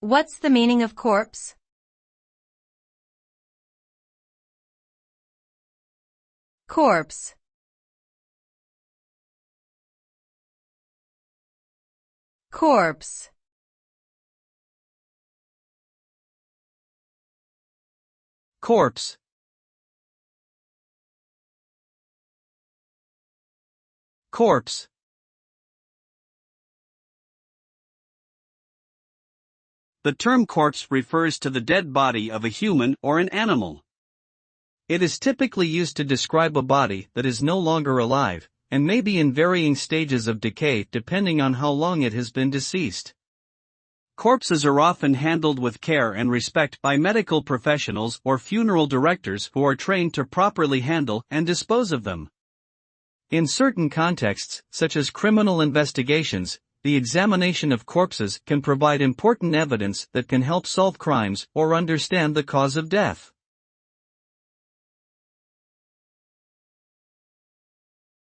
What's the meaning of corpse? Corpse. Corpse. Corpse. Corpse. The term corpse refers to the dead body of a human or an animal. It is typically used to describe a body that is no longer alive, and may be in varying stages of decay depending on how long it has been deceased. Corpses are often handled with care and respect by medical professionals or funeral directors who are trained to properly handle and dispose of them. In certain contexts, such as criminal investigations, the examination of corpses can provide important evidence that can help solve crimes or understand the cause of death.